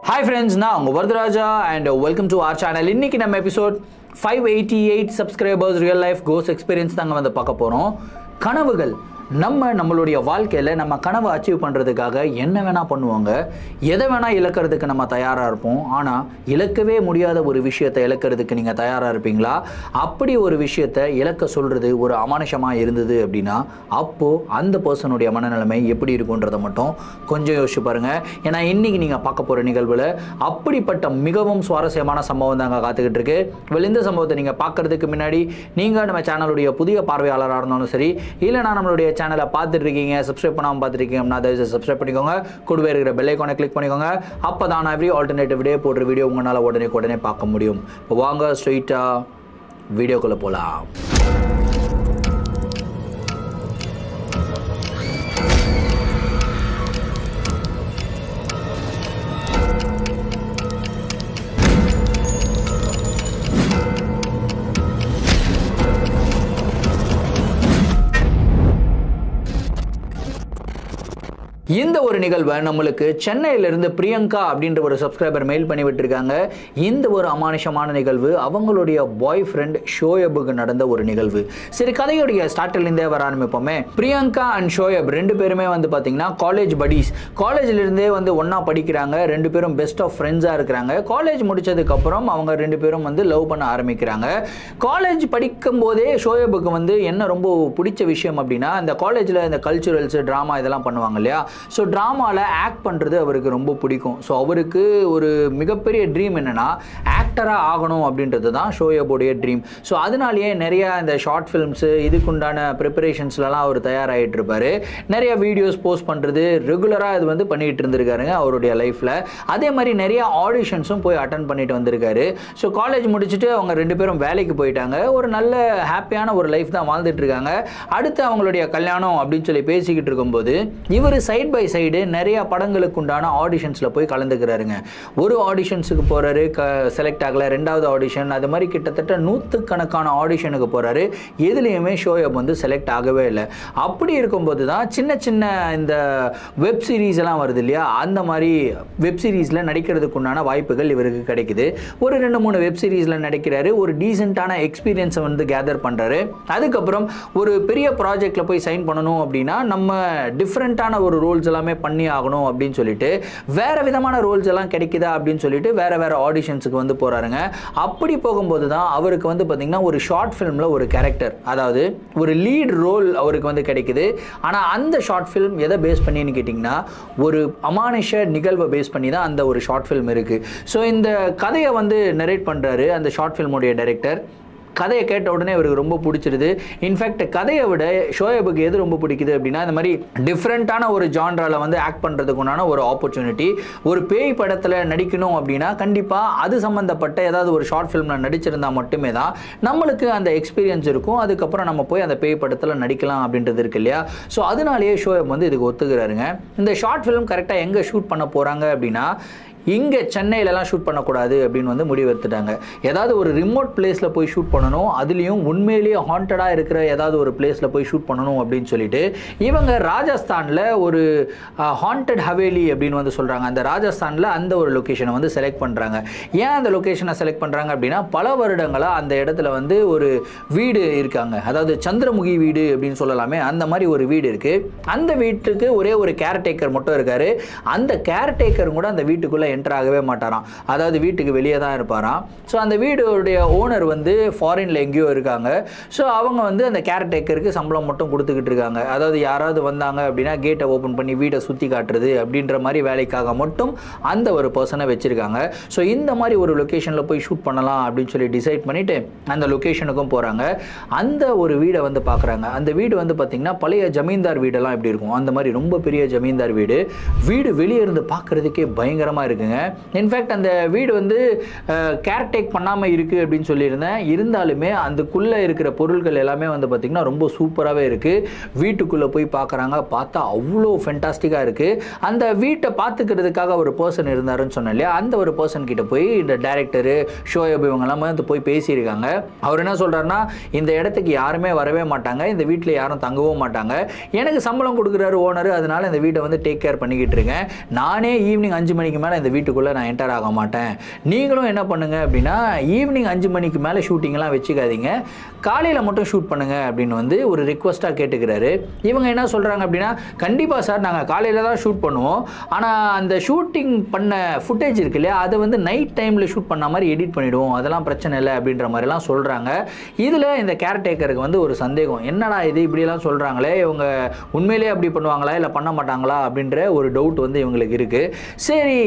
Hi friends, நான் உங்க Varadaraja and welcome to our channel. இன்னைக்கு நம்ம episode 588 subscribers real life ghost experience தாங்க வந்து பார்க்க போறோம். கனவுகள் நம்மளுடைய வாழ்க்கையில் நம்ம கனவை அச்சீவ் பண்ணுறதுக்காக என்ன வேணால் பண்ணுவாங்க, எதை வேணால் இழக்கிறதுக்கு நம்ம தயாராக இருப்போம். ஆனால் இழக்கவே முடியாத ஒரு விஷயத்தை இழக்கிறதுக்கு நீங்கள் தயாராக இருப்பீங்களா? அப்படி ஒரு விஷயத்தை இழக்க சொல்கிறது ஒரு அமானுஷமாக இருந்தது அப்படின்னா அப்போது அந்த பர்சனுடைய மனநிலைமை எப்படி இருக்குன்றதை மட்டும் கொஞ்சம் யோசிச்சு பாருங்கள். ஏன்னா இன்றைக்கி நீங்கள் பார்க்க போகிற நிகழ்வில் அப்படிப்பட்ட மிகவும் சுவாரஸ்யமான சம்பவம் தாங்க காத்துக்கிட்டு இருக்கு. இந்த சம்பவத்தை நீங்கள் பார்க்குறதுக்கு முன்னாடி நீங்கள் நம்ம சேனலுடைய புதிய பார்வையாளராக இருந்தாலும் சரி, இல்லைனா நம்மளுடைய சேனலை பார்த்துட்டு இருக்கீங்க, சப்ஸ்கிரைப் பண்ணாமல் பார்த்துருக்கீங்க அப்படின்னா தயவுசெய்து சப்ஸ்கிரைப் பண்ணிக்கோங்க. கூடவே இருக்கிற பெல் ஐகானை கிளிக் பண்ணிக்கோங்க. அப்போ தான் நான் எவ்ரி ஆல்டர்னேட்டிவ் டே போடுற வீடியோ உங்களால் உடனே பார்க்க முடியும். இப்போ வாங்க ஸ்ட்ரெயிட்டாக வீடியோக்குள்ளே போகலாம். இந்த ஒரு நிகழ்வை நம்மளுக்கு சென்னையிலிருந்து பிரியங்கா அப்படின்ற ஒரு சப்ஸ்கிரைபர் மெயில் பண்ணி விட்டுருக்காங்க. இந்த ஒரு அமானுஷமான நிகழ்வு அவங்களுடைய பாய் ஃப்ரெண்ட் ஷோயபுக்கு நடந்த ஒரு நிகழ்வு. சரி, கதையுடைய ஸ்டார்டிலிருந்தே வர ஆரம்பிப்போமே. பிரியங்கா அண்ட் ஷோயப் ரெண்டு பேருமே வந்து பார்த்தீங்கன்னா காலேஜ் படீஸ். காலேஜ்லேருந்தே வந்து ஒன்றா படிக்கிறாங்க. ரெண்டு பேரும் பெஸ்ட் ஆஃப் ஃப்ரெண்ட்ஸாக இருக்கிறாங்க. காலேஜ் முடிச்சதுக்கப்புறம் அவங்க ரெண்டு பேரும் வந்து லவ் பண்ண ஆரம்பிக்கிறாங்க. காலேஜ் படிக்கும் போதே ஷோயபுக்கு வந்து என்ன ரொம்ப பிடிச்ச விஷயம் அப்படின்னா, இந்த காலேஜில் இந்த கல்ச்சுரல்ஸ் ட்ராமா இதெல்லாம் பண்ணுவாங்க இல்லையா. ஸோ ட்ராமாவில் ஆக்ட் பண்ணுறது அவருக்கு ரொம்ப பிடிக்கும். ஸோ அவருக்கு ஒரு மிகப்பெரிய ட்ரீம் என்னென்னா ஆக்டராக ஆகணும் அப்படின்றது தான் ஷோயபுடைய ட்ரீம். ஸோ அதனாலேயே நிறையா இந்த ஷார்ட் ஃபிலிம்ஸு இதுக்குண்டான ப்ரிப்பரேஷன்ஸ்லாம் அவர் தயாராகிட்டு இருப்பார். நிறைய வீடியோஸ் போஸ்ட் பண்ணுறது ரெகுலராக இது வந்து பண்ணிகிட்டு இருந்திருக்காருங்க அவருடைய லைஃப்பில். அதே மாதிரி நிறையா ஆடிஷன்ஸும் போய் அட்டன் பண்ணிட்டு வந்திருக்காரு. ஸோ காலேஜ் முடிச்சுட்டு அவங்க ரெண்டு பேரும் வேலைக்கு போயிட்டாங்க. ஒரு நல்ல ஹாப்பியான ஒரு லைஃப் தான் வாழ்ந்துட்டு இருக்காங்க. அடுத்து அவங்களுடைய கல்யாணம் அப்படின்னு சொல்லி பேசிக்கிட்டு இருக்கும்போது இவர் சைட் பை சைடு நிறைய படங்களுக்கு உண்டான ஆடிஷன்ஸில் போய் கலந்துக்கிறாருங்க. ஒரு ஆடிஷன்ஸுக்கு போகிறாரு, செலக்ட் ஆகலை. ரெண்டாவது ஆடிஷன், அது மாதிரி கிட்டத்தட்ட 100கணக்கான ஆடிஷனுக்கு போகிறாரு. எதுலேயுமே ஷோயப் வந்து செலக்ட் ஆகவே இல்லை. அப்படி இருக்கும்போது தான் சின்ன சின்ன இந்த வெப் சீரிஸ் எல்லாம் வருது இல்லையா, அந்த மாதிரி வெப் சீரிஸில் நடிக்கிறதுக்கு உண்டான வாய்ப்புகள் இவருக்கு கிடைக்குது. ஒரு 2-3 வெப் சீரிஸில் நடிக்கிறாரு. ஒரு டீசெண்டான எக்ஸ்பீரியன்ஸை வந்து கேதர் பண்ணுறாரு. அதுக்கப்புறம் ஒரு பெரிய ப்ராஜெக்டில் போய் சைன் பண்ணணும் அப்படின்னா நம்ம டிஃப்ரெண்ட்டான ஒரு ரோல்ஸ் எல்லாமே பண்ணி ஆகணும் அப்படின்னு சொல்லிட்டு வேற விதமான ரோல்ஸ் எல்லாம் கிடைக்குதா அப்படின்னு சொல்லிட்டு வேற ஆடிஷன்ஸுக்கு வந்து போறாருங்க. அப்படி போகும்போது தான் அவருக்கு வந்து பார்த்தீங்கன்னா ஒரு ஷார்ட் ஃபிலிமில் ஒரு கேரக்டர், அதாவது ஒரு லீட் ரோல் அவருக்கு வந்து கிடைக்குது. ஆனால் அந்த ஷார்ட் ஃபிலிம் எதை பேஸ் பண்ணின்னு கேட்டிங்கன்னா ஒரு அமானுஷ நிகழ்வை பேஸ் பண்ணி தான் அந்த ஒரு ஷார்ட் ஃபிலிம் இருக்குது. ஸோ இந்த கதையை வந்து நரேட் பண்ணுறாரு அந்த ஷார்ட் ஃபிலிமுடைய டைரக்டர். கதையை கேட்ட உடனே அவருக்கு ரொம்ப பிடிச்சிருது. இன்ஃபேக்ட் கதையை விட ஷோயபுக்கு எது ரொம்ப பிடிக்குது அப்படின்னா, இந்த மாதிரி டிஃப்ரெண்ட்டான ஒரு ஜான்ராவில் வந்து ஆக்ட் பண்ணுறதுக்குண்டான ஒரு ஆப்பர்ச்சுனிட்டி. ஒரு பேய் படத்தில் நடிக்கணும் அப்படின்னா கண்டிப்பாக அது சம்மந்தப்பட்ட ஏதாவது ஒரு ஷார்ட் ஃபிலிமில் நடிச்சிருந்தால் மட்டுமே தான் நம்மளுக்கு அந்த எக்ஸ்பீரியன்ஸ் இருக்கும். அதுக்கப்புறம் நம்ம போய் அந்த பேய் படத்தில் நடிக்கலாம் அப்படின்றது இருக்கு இல்லையா. ஸோ அதனாலேயே ஷோயப் வந்து இதுக்கு ஒத்துக்கிறாருங்க. இந்த ஷார்ட் ஃபிலிம் கரெக்டாக எங்கே ஷூட் பண்ண போகிறாங்க அப்படின்னா, இங்கே சென்னையிலலாம் ஷூட் பண்ணக்கூடாது அப்படின்னு வந்து முடிவு எடுத்துட்டாங்க. ஏதாவது ஒரு ரிமோட் பிளேஸில் போய் ஷூட் பண்ணணும், அதுலேயும் உண்மையிலேயே ஹாண்டடாக இருக்கிற ஏதாவது ஒரு பிளேஸில் போய் ஷூட் பண்ணணும் அப்படின்னு சொல்லிட்டு இவங்க ராஜஸ்தானில் ஒரு ஹாண்டட் ஹவேலி அப்படின்னு வந்து சொல்கிறாங்க. அந்த ராஜஸ்தானில் அந்த ஒரு லொக்கேஷனை வந்து செலக்ட் பண்ணுறாங்க. ஏன் அந்த லொக்கேஷனை செலக்ட் பண்ணுறாங்க அப்படின்னா, பல வருடங்களாக அந்த இடத்துல வந்து ஒரு வீடு இருக்காங்க, அதாவது சந்திரமுகி வீடு அப்படின்னு சொல்லலாமே, அந்த மாதிரி ஒரு வீடு இருக்குது. அந்த வீட்டுக்கு ஒரே ஒரு கேர்டேக்கர் மட்டும் இருக்கார். அந்த கேர்டேக்கரும் கூட அந்த வீட்டுக்குள்ளே என்டர் ஆகவே மாட்டாராம், அதாவது வீட்டுக்கு வெளியே தான் இருப்பாராம். ஸோ அந்த வீடுடைய ஓனர் வந்து ஃபாரினில் எங்கேயோ இருக்காங்க. ஸோ அவங்க வந்து அந்த கேர்டேக்கருக்கு சம்பளம் மட்டும் கொடுத்துக்கிட்டு இருக்காங்க. அதாவது யாராவது வந்தாங்க அப்படின்னா கேட்டை ஓப்பன் பண்ணி வீட்டை சுற்றி காட்டுறது அப்படின்ற மாதிரி வேலைக்காக மட்டும் அந்த ஒரு பர்சனை வச்சுருக்காங்க. ஸோ இந்த மாதிரி ஒரு லொக்கேஷனில் போய் ஷூட் பண்ணலாம் அப்படின்னு சொல்லி டிசைட் பண்ணிவிட்டு அந்த லொக்கேஷனுக்கும் போகிறாங்க. அந்த ஒரு வீடை வந்து பார்க்குறாங்க. அந்த வீடு வந்து பார்த்திங்கன்னா பழைய ஜமீன்தார் வீடெல்லாம் எப்படி இருக்கும் அந்த மாதிரி ரொம்ப பெரிய ஜமீன்தார் வீடு. வீடு வெளியே இருந்து பார்க்குறதுக்கே பயங்கரமாக இருக்குங்க. இன்ஃபேக்ட் அந்த வீடு வந்து கேர்டேக் பண்ணாமல் இருக்குது அப்படின்னு சொல்லியிருந்தேன். இருந்தாலுமே அதுக்குள்ளே இருக்கிற பொருட்கள் எல்லாமே வந்து பார்த்திங்கன்னா ரொம்ப சூப்பராகவே இருக்குது. வீட்டுக்குள்ளே போய் பார்க்குறாங்க. பார்த்தா அவ்வளோ ஃபென்டாஸ்டிக்காக இருக்குது. அந்த வீட்டை பார்த்துக்கிறதுக்காக ஒரு பர்சன் இருந்தாருன்னு சொன்னேன் இல்லையா, அந்த ஒரு பர்சன் கிட்ட போய் இந்த டைரக்டரு ஷோயப் இவங்கெல்லாம் வந்து போய் பேசியிருக்காங்க. அவர் என்ன சொல்கிறாருன்னா, இந்த இடத்துக்கு யாருமே வரவே மாட்டாங்க, இந்த வீட்டில் யாரும் தங்கவும் மாட்டாங்க, எனக்கு சம்பளம் கொடுக்குறாரு ஓனர், அதனால் இந்த வீட்டை வந்து டேக் கேர் பண்ணிக்கிட்டு இருக்கேன். நானே ஈவினிங் 5 மணிக்கு மேலே இந்த அந்த வீட்டுக்குள்ளே நான் என்டர் ஆக மாட்டேன். நீங்களும் என்ன பண்ணுங்கள் அப்படின்னா ஈவினிங் 5 மணிக்கு மேலே ஷூட்டிங்லாம் வச்சுக்காதீங்க, காலையில் மட்டும் ஷூட் பண்ணுங்கள் அப்படின்னு வந்து ஒரு ரிக்வஸ்ட்டாக கேட்டுக்கிறாரு. இவங்க என்ன சொல்கிறாங்க அப்படின்னா கண்டிப்பாக சார் நாங்கள் காலையில் தான் ஷூட் பண்ணுவோம், ஆனால் அந்த ஷூட்டிங் பண்ண ஃபுட்டேஜ் இருக்கு இல்லையா அதை வந்து நைட் டைமில் ஷூட் பண்ண மாதிரி எடிட் பண்ணிவிடுவோம், அதெல்லாம் பிரச்சனை இல்லை அப்படின்ற மாதிரிலாம் சொல்கிறாங்க. இதில் இந்த கேர்டேக்கருக்கு வந்து ஒரு சந்தேகம், என்னடா இது இப்படியெல்லாம் சொல்கிறாங்களே, இவங்க உண்மையிலே அப்படி பண்ணுவாங்களா இல்லை பண்ண மாட்டாங்களா அப்படின்ற ஒரு டவுட் வந்து இவங்களுக்கு இருக்குது. சரி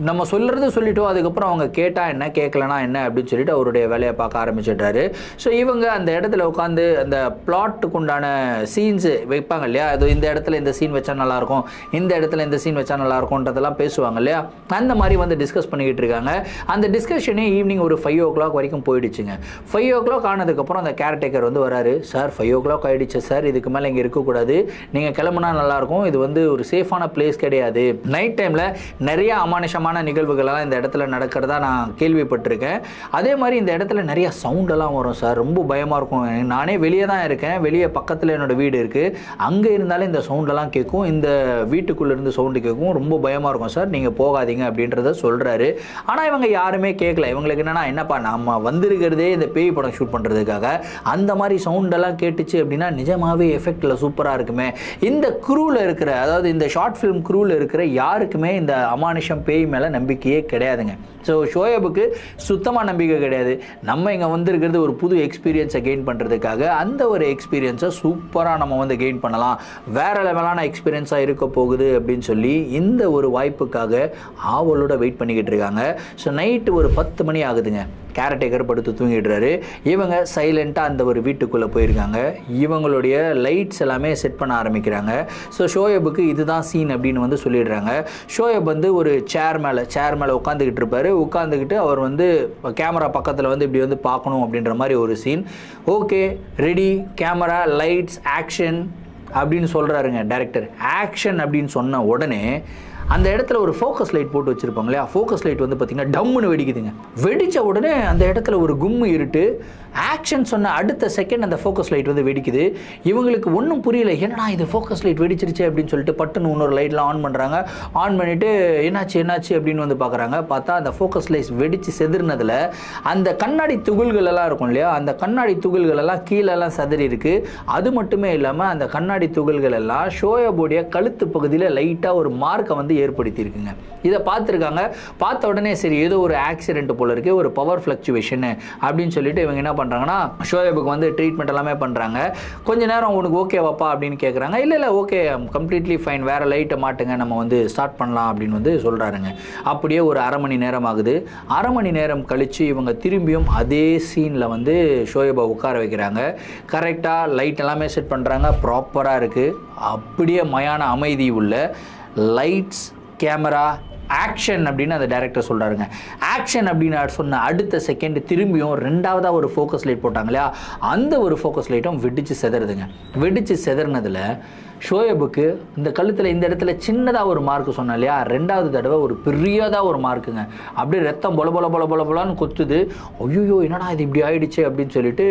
நம்ம சொல்கிறது சொல்லிட்டோம், அதுக்கப்புறம் அவங்க கேட்டால் என்ன கேட்கலனா என்ன அப்படின்னு சொல்லிட்டு அவருடைய வேலையை பார்க்க ஆரம்பிச்சிட்டாரு. ஸோ இவங்க அந்த இடத்துல உட்காந்து அந்த பிளாட்டுக்கு உண்டான சீன்ஸு வைப்பாங்க இல்லையா, அது இந்த இடத்துல இந்த சீன் வச்சா நல்லாயிருக்கும், இந்த இடத்துல இந்த சீன் வச்சா நல்லாயிருக்கும்ன்றதெல்லாம் பேசுவாங்க இல்லையா, அந்த மாதிரி வந்து டிஸ்கஸ் பண்ணிக்கிட்டு இருக்காங்க. அந்த டிஸ்கஷனே ஈவினிங் ஒரு 5 o'clock வரைக்கும் போயிடுச்சுங்க. 5 o'clock ஆனதுக்கப்புறம் அந்த கேர்டேக்கர் வந்து வராரு. சார் 5 o'clock ஆகிடுச்சு சார், இதுக்கு மேலே இங்கே இருக்கக்கூடாது, நீங்கள் கிளம்புனா நல்லாயிருக்கும், இது வந்து ஒரு சேஃபான பிளேஸ் கிடையாது, நைட் டைமில் நிறைய அமானுஷமான நிகழ்வுகளெல்லாம் இந்த இடத்துல நடக்கிறதா நான் கேள்விப்பட்டிருக்கேன், அதே மாதிரி இந்த இடத்துல நிறைய சவுண்டெல்லாம் வரும் சார், ரொம்ப பயமாக இருக்கும், நானே வெளியே தான் இருக்கேன், வெளியே பக்கத்தில் என்னோடய வீடு இருக்குது, அங்கே இருந்தாலும் இந்த சவுண்டெல்லாம் கேட்கும், இந்த வீட்டுக்குள்ளேருந்து சவுண்டு கேட்கும், ரொம்ப பயமாக இருக்கும் சார், நீங்கள் போகாதீங்க அப்படின்றத சொல்கிறாரு. ஆனால் இவங்க யாருமே கேட்கல. இவங்களுக்கு என்னப்பா நம்ம வந்திருக்கிறதே இந்த பேய் படம் ஷூட் பண்ணுறதுக்காக, அந்த மாதிரி சவுண்டெல்லாம் கேட்டுச்சு அப்படின்னா நிஜமாகவே எஃபெக்டில் சூப்பராக இருக்குமே. இந்த குரூவில் இருக்கிற, அதாவது இந்த ஷார்ட் ஃபிலிம் குரூவில் இருக்கிற யாருக்குமே இந்த அமானுஷம் பேய் மேலே நம்பிக்கையே கிடையாதுங்க. ஸோ ஷோயபுக்கு சுத்தமாக நம்பிக்கை கிடையாது. நம்ம இங்கே வந்திருக்கிறது ஒரு புது எக்ஸ்பீரியன்ஸை கெயின் பண்ணுறதுக்காக, அந்த ஒரு எக்ஸ்பீரியன்ஸை சூப்பராக நம்ம வந்து கெயின் பண்ணலாம், வேறு லெவலான எக்ஸ்பீரியன்ஸாக இருக்க போகுது அப்படின்னு சொல்லி இந்த ஒரு வாய்ப்புக்காக ஆவலோட வெயிட் பண்ணிக்கிட்டு இருக்காங்க. ஸோ நைட்டு ஒரு 10 மணி ஆகுதுங்க, கேர்டேக்கர் படுத்து தூங்கிடுறாரு. இவங்க சைலண்ட்டாக அந்த ஒரு வீட்டுக்குள்ளே போயிருக்காங்க. இவங்களுடைய லைட்ஸ் எல்லாமே செட் பண்ண ஆரம்பிக்கிறாங்க. ஸோ ஷோயபுக்கு இதுதான் சீன் அப்படின்னு வந்து சொல்லிடுறாங்க. ஷோயப் வந்து ஒரு சேர் மேலே உட்காந்துக்கிட்டு இருப்பார். உட்காந்துக்கிட்டு அவர் வந்து கேமரா பக்கத்தில் வந்து இப்படி வந்து பார்க்கணும் அப்படின்ற மாதிரி ஒரு scene. Okay ready, camera, lights, action அப்படின்னு சொல்கிறாருங்க டைரக்டர். ஆக்ஷன் அப்படின்னு சொன்ன உடனே அந்த இடத்துல ஒரு ஃபோக்கஸ் லைட் போட்டு வச்சுருப்பாங்க இல்லையா, ஃபோக்கஸ் லைட் வந்து பார்த்திங்கன்னா டம்முன்னு வெடிக்குதுங்க. வெடித்த உடனே அந்த இடத்துல ஒரு கும்மு இருட்டு. ஆக்ஷன் சொன்ன அடுத்த செகண்ட் அந்த ஃபோக்கஸ் லைட் வந்து வெடிக்குது. இவங்களுக்கு ஒன்றும் புரியல, என்னடா இது ஃபோக்கஸ் லைட் வெடிச்சிருச்சு அப்படின்னு சொல்லிட்டு பட்டுன்னு இன்னொரு லைட்லாம் ஆன் பண்ணுறாங்க. ஆன் பண்ணிவிட்டு என்னாச்சு அப்படின்னு வந்து பார்க்குறாங்க. பார்த்தா அந்த ஃபோக்கஸ் லைட் வெடித்து செதுறினதில் அந்த கண்ணாடி துகள்கள் எல்லாம் இருக்கும் இல்லையா, அந்த கண்ணாடி துகள்கள் எல்லாம் கீழெல்லாம் சதறி இருக்குது. அது மட்டுமே இல்லாமல் அந்த கண்ணாடி துகள்கள் எல்லாம் ஷோயபுடைய கழுத்து பகுதியில் லைட்டாக ஒரு மார்க்கை வந்து ஏற்படுத்தியிருக்குங்க. இதை பார்த்துருக்காங்க. பார்த்த உடனே சரி ஏதோ ஒரு ஆக்சிடென்ட் போல இருக்கு, ஒரு பவர் ஃப்ளக்சுவேஷன் அப்படின்னு சொல்லிட்டு இவங்க என்ன பண்ணுறாங்கன்னா ஷோயபுக்கு வந்து ட்ரீட்மெண்ட் எல்லாமே பண்ணுறாங்க. கொஞ்ச நேரம் உனக்கு ஓகேவாப்பா அப்படின்னு கேட்குறாங்க. இல்லை ஓகே கம்ப்ளீட்லி ஃபைன், வேறு லைட்டை மாட்டுங்க, நம்ம வந்து ஸ்டார்ட் பண்ணலாம் அப்படின்னு வந்து சொல்கிறாருங்க. அப்படியே ஒரு 1/2 மணி நேரம் ஆகுது. 1/2 மணி நேரம் கழித்து இவங்க திரும்பியும் அதே சீனில் வந்து ஷோயபை உட்கார வைக்கிறாங்க. கரெக்டாக லைட் எல்லாமே செட் பண்ணுறாங்க, ப்ராப்பராக இருக்குது. அப்படியே மயான அமைதி உள்ள லைட்ஸ், கேமரா, ஆக்ஷன் அப்படின்னு அந்த டைரக்டர் சொல்கிறாருங்க. ஆக்ஷன் அப்படின்னு சொன்ன அடுத்த செகண்ட் திரும்பியும் 2வதாக ஒரு ஃபோக்கஸ் லைட் போட்டாங்க இல்லையா, அந்த ஒரு ஃபோக்கஸ் லைட்டும் வெடிச்சு செதறுதுங்க. வெடிச்சு செதறினதில் ஷோயபுக்கு இந்த கழுத்தில் இந்த இடத்துல சின்னதாக ஒரு மார்க்கு சொன்னேன் இல்லையா, 2வது தடவை ஒரு பெரியதாக ஒரு மார்க்குங்க. அப்படியே ரத்தம் பொல கொத்துது. ஐயோ என்னடா இது இப்படி ஆயிடுச்சு அப்படின்னு சொல்லிட்டு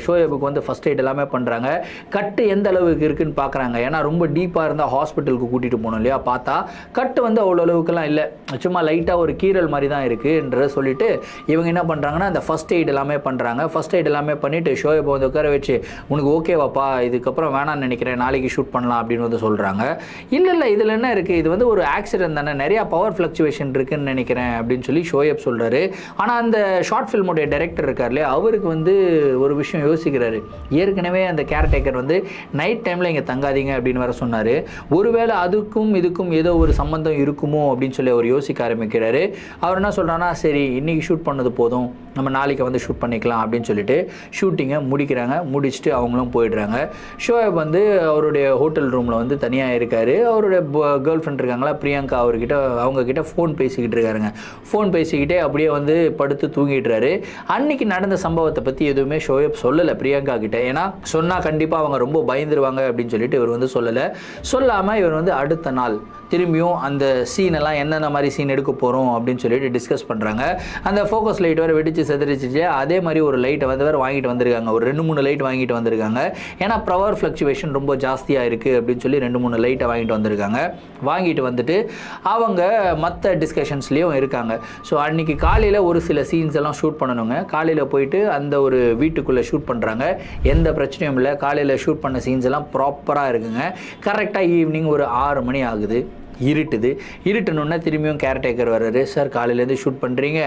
ஷோயபுக்கு வந்து ஃபர்ஸ்ட் எய்ட் எல்லாமே பண்ணுறாங்க. கட்டு எந்த அளவுக்கு இருக்குன்னு பார்க்குறாங்க. ஏன்னா ரொம்ப டீப்பாக இருந்தால் ஹாஸ்பிட்டலுக்கு கூட்டிகிட்டு போகணும் இல்லையா. பார்த்தா கட்டு வந்து அவ்வளோ அளவுக்குலாம் இல்லை, சும்மா லைட்டாக ஒரு கீரல் மாதிரி தான் இருக்குன்ற சொல்லிட்டு இவங்க என்ன பண்ணுறாங்கன்னா அந்த ஃபர்ஸ்ட் எய்ட் எல்லாமே பண்ணுறாங்க. ஃபர்ஸ்ட் எய்ட் எல்லாமே பண்ணிவிட்டு ஷோயபை வந்து உட்கார வச்சு உனக்கு ஓகேவாப்பா, இதுக்கப்புறம் வேணான்னு நினைக்கிறேன், நாளைக்கு ஷூட் பண்ணலாம் அப்படின்னு வந்து சொல்கிறாங்க. இல்லை இதில் என்ன இருக்குது, இது வந்து ஒரு ஆக்சிடென்ட் தானே, நிறையா பவர் ஃப்ளக்சுவேஷன் இருக்குன்னு நினைக்கிறேன் அப்படின்னு சொல்லி ஷோயப் சொல்கிறாரு. ஆனால் அந்த ஷார்ட் ஃபில்மோடைய டைரக்டர் இருக்கார்லே, அவருக்கு வந்து ஒரு விஷயம் யோசிக்கிறாரு. ஏற்கனவே அந்த கேர்டேக்கர் வந்து நைட் டைமில் இங்கே தங்காதீங்க அப்படின்னு வர சொன்னார். ஒருவேளை அதுக்கும் இதுக்கும் ஏதோ ஒரு சம்பந்தம் இருக்குமோ அப்படின்னு சொல்லி அவர் யோசிக்க ஆரம்பிக்கிறாரு. அவர் என்ன சொல்கிறான்னா சரி இன்றைக்கி ஷூட் பண்ணது போதும், நம்ம நாளைக்கு வந்து ஷூட் பண்ணிக்கலாம் அப்படின்னு சொல்லிட்டு ஷூட்டிங்கை முடிக்கிறாங்க. முடிச்சுட்டு அவங்களும் போயிடுறாங்க. ஷோயப் வந்து அவருடைய ஹோட்டல் ரூமில் வந்து தனியாக இருக்கார். அவருடைய கேர்ள் ஃப்ரெண்ட் இருக்காங்களா பிரியங்கா, அவங்கக்கிட்ட ஃபோன் பேசிக்கிட்டு இருக்காருங்க. ஃபோன் பேசிக்கிட்டே அப்படியே வந்து படுத்து தூங்கிடுறாரு. அன்னைக்கு நடந்த சம்பவத்தை பற்றி எதுவுமே ஷோயப் சொல்லலை பிரியங்கா கிட்ட. ஏன்னா சொன்னால் கண்டிப்பாக அவங்க ரொம்ப பயந்துருவாங்க அப்படின்னு சொல்லிட்டு இவர் வந்து சொல்லலை. சொல்லாமல் இவர் வந்து அடுத்த நாள் திரும்பியும் அந்த சீனெல்லாம் என்னென்ன மாதிரி சீன் எடுக்க போகிறோம் அப்படின்னு சொல்லிட்டு டிஸ்கஸ் பண்ணுறாங்க. அந்த ஃபோக்கஸ் லைட் வேறு வெடிச்சு செதறிச்சிச்சு. அதே மாதிரி ஒரு லைட்டை வந்து வேறு வாங்கிட்டு வந்திருக்காங்க. ஒரு 2-3 லைட் வாங்கிட்டு வந்திருக்காங்க. ஏன்னா பவர் ஃப்ளக்சுவேஷன் ரொம்ப ஜாஸ்தியாக இருக்குது அப்படின்னு சொல்லி 2-3 லைட்டை வாங்கிட்டு வந்திருக்காங்க. வாங்கிட்டு வந்துட்டு அவங்க மற்ற டிஸ்கஷன்ஸ்லேயும் இருக்காங்க. ஸோ அன்றைக்கி காலையில் ஒரு சில சீன்ஸ் எல்லாம் ஷூட் பண்ணணுங்க. காலையில் போயிட்டு அந்த ஒரு வீட்டுக்குள்ளே ஷூட் பண்ணுறாங்க. எந்த பிரச்சனையும் இல்லை. காலையில் ஷூட் பண்ண சீன்ஸ் எல்லாம் ப்ராப்பராக இருக்குங்க. கரெக்டாக ஈவினிங் ஒரு 6 மணி ஆகுது. இருட்டுனோடனே திரும்பியும் கேர்டேக்கர் வர்றாரு. சார் காலையிலேருந்து ஷூட் பண்ணுறீங்க,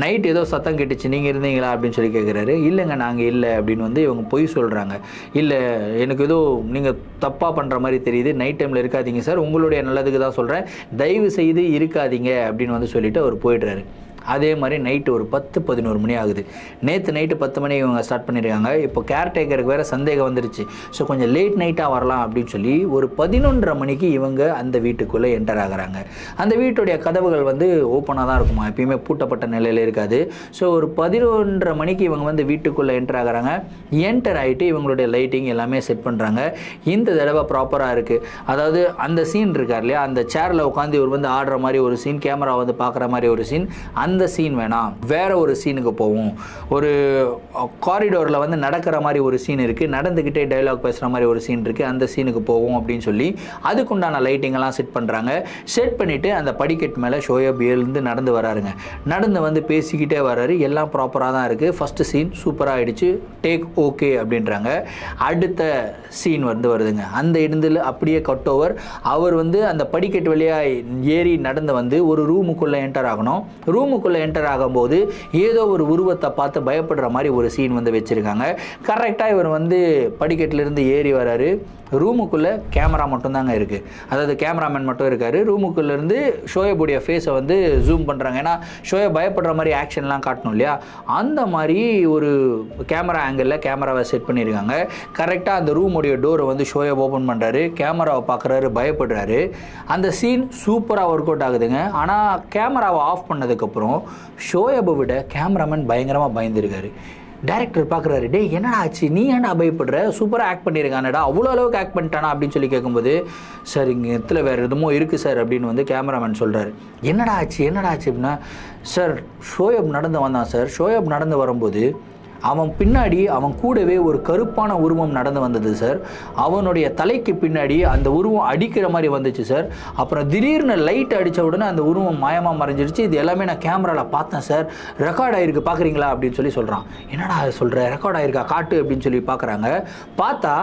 நைட் ஏதோ சத்தம் கேட்டுச்சு, நீங்கள் இருந்தீங்களா அப்படின்னு சொல்லி கேட்குறாரு. இல்லைங்க நாங்கள் இல்லை அப்படின்னு வந்து இவங்க பொய் சொல்கிறாங்க. இல்லை எனக்கு ஏதோ நீங்கள் தப்பாக பண்ணுற மாதிரி தெரியுது, நைட் டைமில் இருக்காதீங்க சார், உங்களுடைய நல்லதுக்கு தான் சொல்கிறேன், தயவு செய்து இருக்காதீங்க அப்படின்னு வந்து சொல்லிவிட்டு அவர் போயிடுறாரு. அதே மாதிரி நைட்டு ஒரு 10-11 மணி ஆகுது. நேற்று நைட்டு 10 மணி இவங்க ஸ்டார்ட் பண்ணியிருக்காங்க. இப்போ கேர்டேக்கருக்கு வேறு சந்தேகம் வந்துருச்சு. ஸோ கொஞ்சம் லேட் நைட்டாக வரலாம் அப்படின்னு சொல்லி ஒரு 11:30 மணிக்கு இவங்க அந்த வீட்டுக்குள்ளே என்டர் ஆகிறாங்க. அந்த வீட்டுடைய கதவுகள் வந்து ஓப்பனாக தான் இருக்குமா, எப்பயுமே பூட்டப்பட்ட நிலையில் இருக்காது. ஸோ ஒரு 11:30 மணிக்கு இவங்க வந்து வீட்டுக்குள்ளே என்டர் ஆகிறாங்க. என்டர் ஆகிட்டு இவங்களுடைய லைட்டிங் எல்லாமே செட் பண்ணுறாங்க. இந்த தடவை ப்ராப்பராக இருக்குது. அதாவது அந்த சீன் இருக்கார் இல்லையா, அந்த சேரில் உட்காந்து இவர் வந்து ஆடுற மாதிரி ஒரு சீன், கேமரா வந்து பார்க்குற மாதிரி ஒரு சீன், அந்த சீன் வேணாம், வேற ஒரு சீனுக்கு போவோம். ஒரு காரிடோரில் வந்து நடக்கிற மாதிரி ஒரு சீன் இருக்குது, நடந்துக்கிட்டே டைலாக் பேசுகிற மாதிரி ஒரு சீன் இருக்குது, அந்த சீனுக்கு போவோம் அப்படின்னு சொல்லி அதுக்குண்டான லைட்டிங்கெல்லாம் செட் பண்ணுறாங்க. செட் பண்ணிவிட்டு அந்த படிக்கட்டு மேலே ஷோயப் எழுந்து நடந்து வராருங்க. நடந்து வந்து பேசிக்கிட்டே வராரு. எல்லாம் ப்ராப்பராக தான் இருக்குது. ஃபஸ்ட்டு சீன் சூப்பராக ஆகிடுச்சு, டேக் ஓகே அப்படின்றாங்க. அடுத்த சீன் வந்து வருதுங்க. அந்த இடத்துல அப்படியே கட் ஓவர். அவர் வந்து அந்த படிக்கட்டு வழியாக ஏறி நடந்து வந்து ஒரு ரூமுக்குள்ளே என்டர் ஆகணும். ரூமுக்குள்ளே என்டர் ஆகும்போது ஏதோ ஒரு உருவத்தை பார்த்து பயப்படுற மாதிரி ஒரு சீன் வந்து வச்சுருக்காங்க. கரெக்டாக இவர் வந்து படிக்கட்டிலிருந்து ஏறி வராரு. ரூமுக்குள்ளே கேமரா மட்டும்தாங்க இருக்குது. அதாவது கேமராமேன் மட்டும் இருக்கார். ரூமுக்குள்ளேருந்து ஷோயபுடைய ஃபேஸை வந்து ஜூம் பண்ணுறாங்க. ஏன்னா ஷோயப் பயப்படுற மாதிரி ஆக்ஷன்லாம் காட்டணும் இல்லையா, அந்த மாதிரி ஒரு கேமரா ஆங்கிளில் கேமராவை செட் பண்ணியிருக்காங்க. கரெக்டாக அந்த ரூமுடைய டோரை வந்து ஷோயப் ஓப்பன் பண்ணுறாரு. கேமராவை பார்க்குறாரு, பயப்படுறாரு. அந்த சீன் சூப்பராக ஒர்க் அவுட் ஆகுதுங்க. ஆனால் கேமராவை ஆஃப் பண்ணதுக்கப்புறம் ஷோயபை விட கேமராமேன் பயங்கரமாக பயந்துருக்காரு. டைரக்டர் பார்க்குறாரு, டே என்னடா ஆச்சு, நீ ஏன்டா பயப்படுற, சூப்பராக ஆக்ட் பண்ணியிருக்கானடா, அவ்வளோ அளவுக்கு ஆக்ட் பண்ணிட்டானா அப்படின்னு சொல்லி கேட்கும்போது, சார் இங்கே இடத்துல வேறு எதுவும் இருக்குது சார் அப்படின்னு வந்து கேமராமேன் சொல்கிறாரு. என்னடா ஆச்சு அப்படின்னா, சார் ஷோயப் நடந்து வந்தான் சார். ஷோயப் நடந்து வரும்போது அவன் பின்னாடி அவன் கூடவே ஒரு கருப்பான உருவம் நடந்து வந்தது சார். அவனுடைய தலைக்கு பின்னாடி அந்த உருவம் அடிக்கிற மாதிரி வந்துச்சு சார். அப்புறம் திடீர்னு லைட் அடித்த உடனே அந்த உருவம் மாயமாக மறைஞ்சிருச்சு. இது எல்லாமே நான் கேமராவில் பார்த்தேன் சார், ரெக்கார்ட் ஆகிருக்கு பார்க்குறீங்களா அப்படின்னு சொல்லி சொல்கிறான். என்னடா சொல்கிற, ரெக்கார்ட் ஆகிருக்கா காட்டு அப்படின்னு சொல்லி பார்க்குறாங்க. பார்த்தா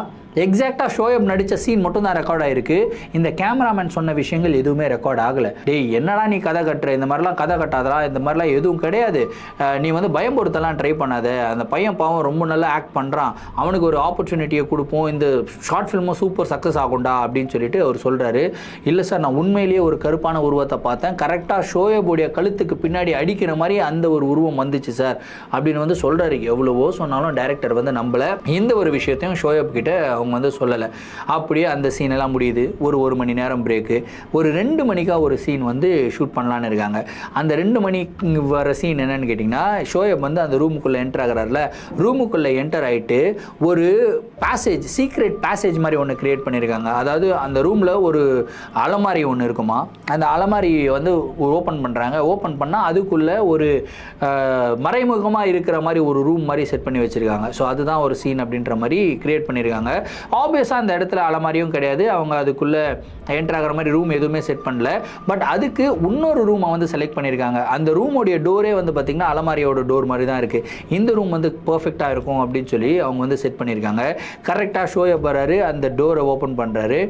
எக்ஸாக்டாக ஷோயப் நடித்த சீன் மட்டும் தான் ரெக்கார்ட் ஆகிருக்கு. இந்த கேமராமேன் சொன்ன விஷயங்கள் எதுவுமே ரெக்கார்ட் ஆகலை. டேய் என்னடா நீ கதை கட்டுற, இந்த மாதிரிலாம் கதை கட்டாதலாம், இந்த மாதிரிலாம் எதுவும் கிடையாது, நீ வந்து பயம்படுத்தலாம் ட்ரை பண்ணாத, அந்த பையன் பாவம் ரொம்ப நல்லா ஆக்ட் பண்ணுறான், அவனுக்கு ஒரு ஆப்பர்ச்சுனிட்டியை கொடுப்போம், இந்த ஷார்ட் ஃபில்மும் சூப்பர் சக்ஸஸ் ஆகும்டா அப்படின்னு சொல்லிட்டு அவர் சொல்கிறாரு. இல்லை சார் நான் உண்மையிலேயே ஒரு கருப்பான உருவத்தை பார்த்தேன், கரெக்டாக ஷோயபுடைய கழுத்துக்கு பின்னாடி அடிக்கிற மாதிரி அந்த ஒரு உருவம் வந்துச்சு சார் அப்படின்னு வந்து சொல்கிறாரு. எவ்வளவோ சொன்னாலும் டைரக்டர் வந்து நம்பலை. இந்த ஒரு விஷயத்தையும் ஷோயப் கிட்ட அவங்க வந்து சொல்லலை. அப்படியே அந்த சீன் எல்லாம் முடியுது. ஒரு மணி நேரம் பிரேக்கு. ஒரு 2 மணிக்காக ஒரு சீன் வந்து ஷூட் பண்ணலான்னு இருக்காங்க. அந்த 2 மணிக்கு வர சீன் என்னன்னு கேட்டிங்கன்னா, ஷோயப் வந்து அந்த ரூமுக்குள்ளே என்டர் ஆகிறார்ல, ரூமுக்குள்ளே என்டர் ஆகிட்டு ஒரு பேசேஜ், சீக்ரெட் பேசேஜ் மாதிரி ஒன்று கிரியேட் பண்ணியிருக்காங்க. அதாவது அந்த ரூமில் ஒரு அலமாரி ஒன்று இருக்குமா, அந்த அலமாரியை வந்து ஓப்பன் பண்ணுறாங்க. ஓப்பன் பண்ணால் அதுக்குள்ளே ஒரு மறைமுகமாக இருக்கிற மாதிரி ஒரு ரூம் மாதிரி செட் பண்ணி வச்சுருக்காங்க. ஸோ அதுதான் ஒரு சீன் அப்படின்ற மாதிரி கிரியேட் பண்ணியிருக்காங்க. ஆப்வியஸாக அந்த இடத்துல அலமாரியும் கிடையாது, அவங்க அதுக்குள்ளே என்டர் ஆகிற மாதிரி ரூம் எதுவுமே செட் பண்ணல. பட் அதுக்கு இன்னொரு ரூமை வந்து செலக்ட் பண்ணியிருக்காங்க. அந்த ரூமோடைய டோரே வந்து பார்த்திங்கன்னா அலமாரியோட டோர் மாதிரி தான் இருக்குது. இந்த ரூம் வந்து பர்ஃபெக்டாக இருக்கும் அப்படின்னு சொல்லி அவங்க வந்து செட் பண்ணியிருக்காங்க. கரெக்டாக ஷோயப் வராரு, அந்த டோரை ஓப்பன் பண்ணுறாரு,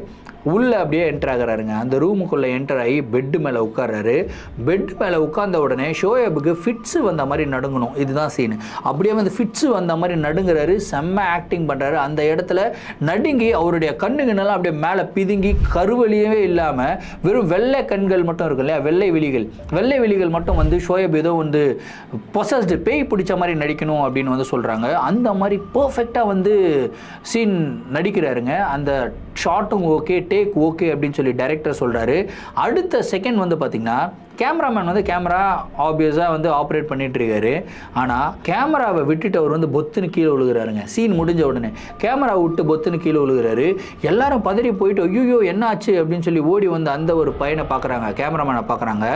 உள்ளே அப்படியே என்டர் ஆகிறாருங்க. அந்த ரூமுக்குள்ளே என்டர் ஆகி பெட்டு மேலே உட்கார்றாரு. பெட்டு மேலே உட்கார்ந்த உடனே ஷோயபுக்கு ஃபிட்ஸு வந்த மாதிரி நடுங்கணும். இதுதான் சீனு. அப்படியே வந்து ஃபிட்ஸு வந்த மாதிரி நடுங்கிறாரு. செம்ம ஆக்டிங் பண்ணுறாரு. அந்த இடத்துல நடுங்கி அவருடைய கண்ணுங்கன்னெல்லாம் அப்படியே மேலே பிதுங்கி கருவழியவே இல்லாமல் வெறும் வெள்ளை கண்கள் மட்டும் இருக்கும் இல்லையா, வெள்ளை விழிகள் மட்டும் வந்து ஷோயப் ஏதோ வந்து பொசஸ்டு, பேய் பிடிச்ச மாதிரி நடிக்கணும் அப்படின்னு வந்து சொல்கிறாங்க. அந்த மாதிரி பர்ஃபெக்டாக வந்து சீன் நடிக்கிறாருங்க. அந்த ஷார்ட்டும் ஓகே, டேக் ஓகே அப்படின்னு சொல்லி டைரக்டர் சொல்கிறாரு. அடுத்த செகண்ட் வந்து பார்த்திங்கன்னா கேமராமேன் வந்து கேமரா ஆப்வியஸாக வந்து ஆப்ரேட் பண்ணிட்டு இருக்காரு. ஆனால் கேமராவை விட்டுட்டு அவர் வந்து பொத்துன்னு கீழே விழுகிறாருங்க. சீன் முடிஞ்ச உடனே கேமரா விட்டு பொத்துன்னு கீழே விழுகிறாரு. எல்லாரும் பதறி போயிட்டு ஐயோ என்ன ஆச்சு அப்படின்னு சொல்லி ஓடி வந்து அந்த ஒரு பையனை பார்க்குறாங்க, கேமராமேனை பார்க்குறாங்க.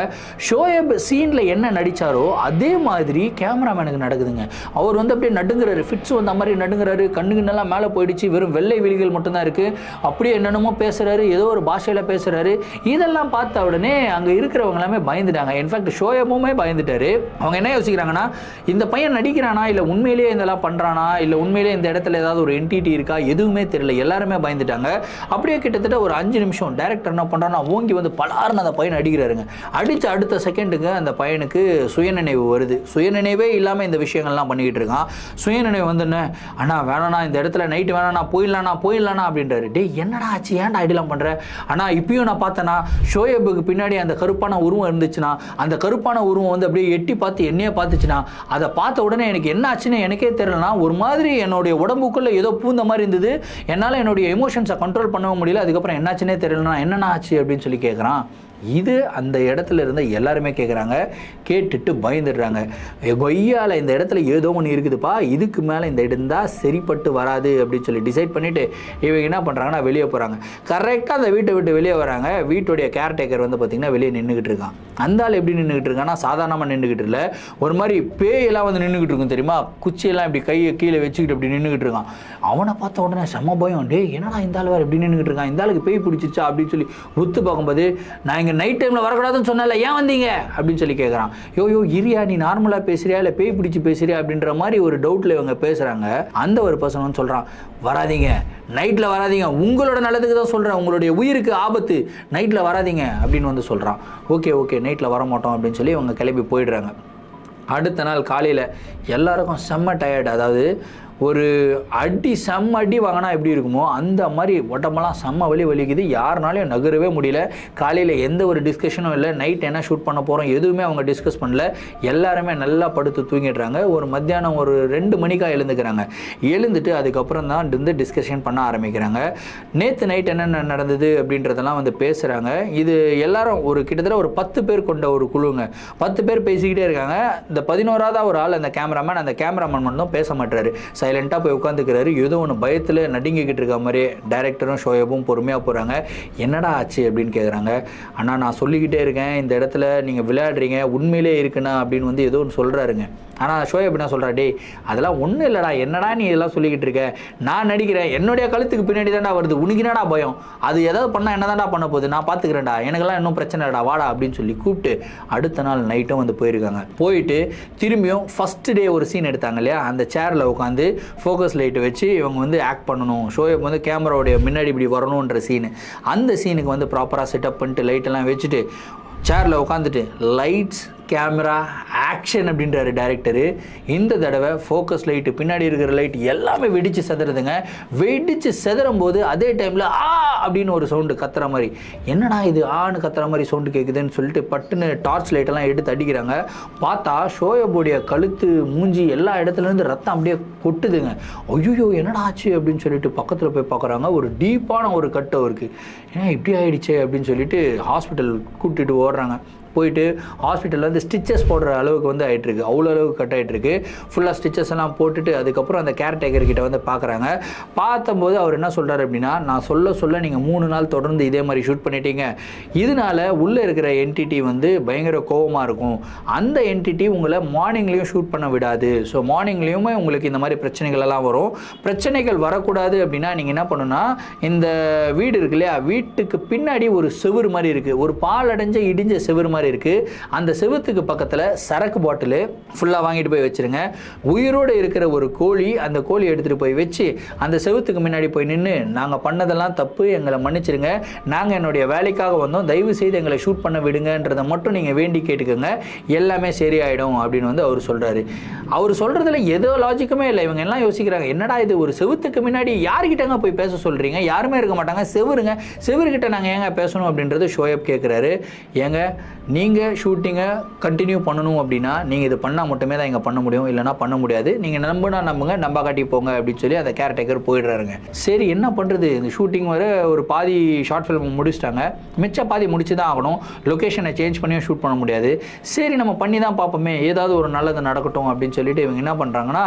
ஷோயப் சீனில் என்ன நடித்தாரோ அதே மாதிரி கேமராமேனுக்கு நடக்குதுங்க. அவர் வந்து அப்படியே நடுங்கிறாரு, ஃபிட்ஸ் வந்த மாதிரி நடுங்கிறாரு, கண்ணுக்குன்னெல்லாம் மேலே போயிடுச்சு, வெறும் வெள்ளை விழிகள் மட்டும்தான் இருக்குது. அப்படியே என்னென்னமோ பேசுகிறாரு, ஏதோ ஒரு பாஷையில் பேசுகிறாரு. இதெல்லாம் பார்த்த உடனே அங்கே இருக்கிறவங்க எல்லாமே பயந்துட்டாங்க. இன்ஃபேக்ட் ஷோயப்புமே பயந்துட்டாரு. அவங்க என்ன யோசிக்கிறாங்கன்னா, இந்த பையன் நடிக்கிறானா இல்லை உண்மையிலேயே இதெல்லாம் பண்ணுறானா, இல்லை உண்மையிலேயே இந்த இடத்துல ஏதாவது ஒரு என்டிட்டி இருக்கா, எதுவுமே தெரியல. எல்லாருமே பயந்துட்டாங்க. அப்படியே கிட்டத்தட்ட ஒரு 5 நிமிஷம் டைரக்டர் என்ன பண்ணுறான்னா ஓங்கி வந்து பலாருன்னு அந்த பையனை அடிக்கிறாருங்க. அடித்த அடுத்த செகண்டுக்கு அந்த பையனுக்கு சுயநினைவு வருது. சுயநினைவே இல்லாமல் இந்த விஷயங்கள்லாம் பண்ணிக்கிட்டு இருக்கான். சுயநினைவு வந்து என்ன, அண்ணா வேணாண்ணா, இந்த இடத்துல நைட்டு வேணாண்ணா, போயிடலாண்ணா அப்படின்றாரு. டே என்னடா ஆச்சு, ஏன்டா ஐடியெலாம் பண்ணுற? ஆனால் இப்பயும் நான் பார்த்தேன்னா ஷோயபுக்கு பின்னாடி அந்த கருப்பான உருவம் இருந்துச்சுன்னா, அந்த கருப்பான உருவம் வந்து அப்படியே எட்டி பார்த்து என்னையே பார்த்துச்சுன்னா, அதை பார்த்த உடனே எனக்கு என்ன ஆச்சுன்னு எனக்கே தெரியலனா, ஒரு மாதிரி என்னுடைய உடம்புக்குள்ளே ஏதோ பூந்த மாதிரி இருந்தது. என்னால் என்னுடைய எமோஷன்ஸை கண்ட்ரோல் பண்ணவும் முடியல. அதுக்கப்புறம் என்னாச்சுன்னே தெரியலனா என்னென்ன ஆச்சு அப்படின்னு சொல்லி கேட்குறான். இது அந்த இடத்துல இருந்த எல்லாருமே கேட்குறாங்க. கேட்டுட்டு பயந்துடுறாங்க. கொய்யால இந்த இடத்துல ஏதோ ஒன்று இருக்குதுப்பா, இதுக்கு மேலே இந்த இருந்தால் சரிப்பட்டு வராது அப்படின்னு சொல்லி டிசைட் பண்ணிவிட்டு இவங்க என்ன பண்ணுறாங்கன்னா வெளியே போகிறாங்க. கரெக்டாக அந்த வீட்டை விட்டு வெளியே வராங்க. வீட்டுடைய கேர்டேக்கர் வந்து பார்த்திங்கன்னா வெளியே நின்றுக்கிட்டு இருக்கான். அந்த ஆள் எப்படி நின்றுக்கிட்டு இருக்கான்னா சாதாரணமாக நின்றுக்கிட்டு இல்லை, ஒரு மாதிரி பேயெல்லாம் வந்து நின்றுக்கிட்டு இருக்கும் தெரியுமா, குச்சியெல்லாம் இப்படி கையை கீழே வச்சுக்கிட்டு இப்படி நின்றுக்கிட்டு இருக்கான். அவனை பார்த்த உடனே செம்ம பயம். டே என்னடா இந்த ஆள் வேறு எப்படி நின்றுக்கிட்டு இருக்கான், இந்த ஆளுக்கு பேய் பிடிச்சிச்சா அப்படின்னு சொல்லி ஒத்து பார்க்கும்போது, நான் இங்கே நைட் டைமில் வரக்கூடாதுன்னு சொன்னால ஏன் வந்தீங்க அப்படின்னு சொல்லி கேட்குறான். யோ இரியா, நீ நார்மலாக பேசுறியா இல்லை பேய் பிடிச்சி பேசுறியா அப்படின்ற மாதிரி ஒரு டவுட்டில் இவங்க பேசுகிறாங்க. அந்த ஒரு பர்சன் வந்து சொல்கிறான், வராதிங்க, நைட்டில் வராதிங்க, உங்களோட நல்லதுக்கு தான் சொல்கிறேன், உங்களுடைய உயிருக்கு ஆபத்து, நைட்டில் வராதிங்க அப்படின்னு வந்து சொல்கிறான். ஓகே நைட்டில் வர மாட்டோம் அப்படின்னு சொல்லி இவங்க கிளம்பி போயிடுறாங்க. அடுத்த நாள் காலையில் எல்லாருக்கும் செம்ம டயர்டு. அதாவது ஒரு செம்ம அடி வாங்கினா எப்படி இருக்குமோ அந்த மாதிரி உடம்பெல்லாம் செம்ம வலிக்குது. யாருனாலையும் நகரவே முடியல. காலையில் எந்த ஒரு டிஸ்கஷனும் இல்லை. நைட் என்ன ஷூட் பண்ண போகிறோம் எதுவுமே அவங்க டிஸ்கஸ் பண்ணல. எல்லாருமே நல்லா படுத்து தூங்கிடுறாங்க. ஒரு மத்தியானம் ஒரு 2 மணிக்காக எழுந்துக்கிறாங்க. எழுந்துட்டு அதுக்கப்புறம் தான் வந்து டிஸ்கஷன் பண்ண ஆரம்பிக்கிறாங்க. நேற்று நைட் என்னென்ன நடந்தது அப்படின்றதெல்லாம் வந்து பேசுகிறாங்க. இது எல்லாரும் ஒரு கிட்டத்தட்ட ஒரு 10 பேர் கொண்ட ஒரு குழுங்க. 10 பேர் பேசிக்கிட்டே இருக்காங்க. இந்த 11ஆவது ஒரு ஆள் அந்த கேமராமேன் மட்டும் பேச மாட்டாரு. சைலண்டாக போய் உட்காந்துக்கிறாரு. ஏதோ ஒன்று பயத்தில் நடுங்கிக்கிட்டு இருக்க மாதிரி டைரக்டரும் ஷோயபும் பொறுமையாக போகிறாங்க. என்னடா ஆச்சு அப்படின்னு கேட்குறாங்க. அண்ணா நான் சொல்லிக்கிட்டே இருக்கேன், இந்த இடத்துல நீங்கள் விளையாடுறீங்க, உண்மையிலே இருக்குண்ணா அப்படின்னு வந்து ஏதோ ஒன்று சொல்கிறாருங்க. ஆனால் ஷோயப் என்ன சொல்கிறா, டே அதெல்லாம் ஒன்றும் இல்லைடா, என்னடா நீ இதெல்லாம் சொல்லிக்கிட்டு இருக்க, நான் நடிக்கிறேன், என்னுடைய கழுத்துக்கு பின்னாடி தான்டா வருது, உனக்கு என்னடா பயம், அது ஏதாவது பண்ணால் என்ன தான்டா பண்ண போகுது, நான் பார்த்துக்கிறேன்டா, எனக்கெல்லாம் இன்னும் பிரச்சனை இல்லைடா, வாடா அப்படின்னு சொல்லி கூப்பிட்டு அடுத்த நாள் நைட்டும் வந்து போயிருக்காங்க. போயிட்டு திரும்பியும் ஃபஸ்ட்டு டே ஒரு சீன் எடுத்தாங்க இல்லையா, அந்த சேரில் உட்காந்து ஃபோக்கஸ் லைட்டு வச்சு இவங்க வந்து ஆக்ட் பண்ணணும், ஷோயப் வந்து கேமராவுடைய முன்னாடி இப்படி வரணுன்ற சீனு. அந்த சீனுக்கு வந்து ப்ராப்பராக செட்டப் பண்ணிட்டு லைட்டெல்லாம் வச்சுட்டு சேரில் உட்காந்துட்டு லைட்ஸ் கேமரா ஆக்ஷன் அப்படின்றாரு டைரக்டரு. இந்த தடவை ஃபோக்கஸ் லைட்டு பின்னாடி இருக்கிற லைட் எல்லாமே வெடித்து செதறதுங்க. வெடித்து செதறும் போது அதே டைமில் அப்படின்னு ஒரு சவுண்டு கத்துற மாதிரி, என்னடா இது ஆன்னு கத்துற மாதிரி சவுண்டு கேட்குதுன்னு சொல்லிட்டு பட்டுன்னு டார்ச் லைட்டெல்லாம் எடுத்து அடிக்கிறாங்க. பார்த்தா ஷோயபுடைய கழுத்து மூஞ்சி எல்லா இடத்துலேருந்து ரத்தம் அப்படியே கொட்டுதுங்க. ஐயோ என்னடா ஆச்சு அப்படின்னு சொல்லிட்டு பக்கத்தில் போய் பார்க்குறாங்க. ஒரு டீப்பான ஒரு கட்டு அவருக்கு, ஏன் இப்படி ஆகிடுச்சே அப்படின்னு சொல்லிட்டு ஹாஸ்பிட்டல் கூட்டிகிட்டு ஓடுறாங்க. போயிட்டு ஹாஸ்பிட்டலில் வந்து ஸ்டிச்சஸ் போடுற அளவுக்கு வந்து ஆகிட்டுருக்கு, அவ்வளோ அளவுக்கு கட் ஆகிட்டுருக்கு. ஃபுல்லாக ஸ்டிச்சஸ் எல்லாம் போட்டுட்டு அதுக்கப்புறம் அந்த கேர்டேக்கர்கிட்ட வந்து பார்க்குறாங்க. பார்த்தம்போது அவர் என்ன சொல்கிறார் அப்படின்னா, நான் சொல்ல நீங்கள் 3 நாள் தொடர்ந்து இதே மாதிரி ஷூட் பண்ணிட்டீங்க, இதனால் உள்ளே இருக்கிற என்டிட்டி வந்து பயங்கர கோபமாக இருக்கும், அந்த என்டிட்டி உங்களை மார்னிங்லேயும் ஷூட் பண்ண விடாது, ஸோ மார்னிங்லேயுமே உங்களுக்கு இந்த மாதிரி பிரச்சனைகள் எல்லாம் வரும். பிரச்சனைகள் வரக்கூடாது அப்படின்னா நீங்கள் என்ன பண்ணுன்னா, இந்த வீடு இருக்கு இல்லையா, வீட்டுக்கு பின்னாடி ஒரு செவுறு மாதிரி இருக்குது, ஒரு பால் அடைஞ்ச இடிஞ்ச செவுறு மாதிரி இருக்குது. அந்த செவுத்துக்கு பக்கத்தில் சரக்கு பாட்டில் ஃபுல்லாக வாங்கிட்டு போய் வச்சுருங்க. உயிரோடு இருக்கிற ஒரு கோழி, அந்த கோழி எடுத்துகிட்டு போய் வச்சு அந்த செவுத்துக்கு முன்னாடி போய் நின்று, நாங்கள் பண்ணதெல்லாம் தப்பு, எங்களை மன்னிச்சிருங்க, நாங்கள் என்னுடைய வேலைக்காக வந்தோம், தயவு செய்து எங்களை ஷூட் பண்ண விடுங்கன்றதை மட்டும் நீங்கள் வேண்டி கேட்டுக்கோங்க, எல்லாமே சரியாயிடும் அப்படின்னு வந்து அவர் சொல்கிறாரு. அவர் சொல்கிறதுல ஏதோ லாஜிக்குமே இல்லை. இவங்க எல்லாம் யோசிக்கிறாங்க, என்னடா இது, ஒரு செவுத்துக்கு முன்னாடி யார்கிட்டங்க போய் பேச சொல்கிறீங்க, யாருமே இருக்க மாட்டாங்க, செவுருங்க, செவுருக்கிட்ட நாங்கள் ஏங்க பேசணும் அப்படின்றது ஷோயப் கேட்குறாரு. ஏங்க நீங்கள் ஷூட்டிங்கை கண்டினியூ பண்ணணும் அப்படின்னா நீங்கள் இது பண்ணால் மட்டுமே தான் இங்கே பண்ண முடியும், இல்லைனா பண்ண முடியாது, நீங்கள் நம்புங்க, நம்ப காட்டி போங்க அப்படின்னு சொல்லி அந்த கேரக்டர் போயிடுறாருங்க. சரி என்ன பண்ணுறது, இந்த ஷூட்டிங் வர ஒரு பாதி ஷார்ட் ஃபிலிம் முடிச்சிட்டாங்க, மிச்ச பாதி முடிச்சு தான் ஆகணும், லொக்கேஷனை சேஞ்ச் பண்ணியும் ஷூட் பண்ண முடியாது. சரி நம்ம பண்ணி தான் பார்ப்போமே, ஏதாவது ஒரு நல்லது நடக்கட்டும் அப்படின்னு சொல்லிட்டு இவங்க என்ன பண்ணுறாங்கன்னா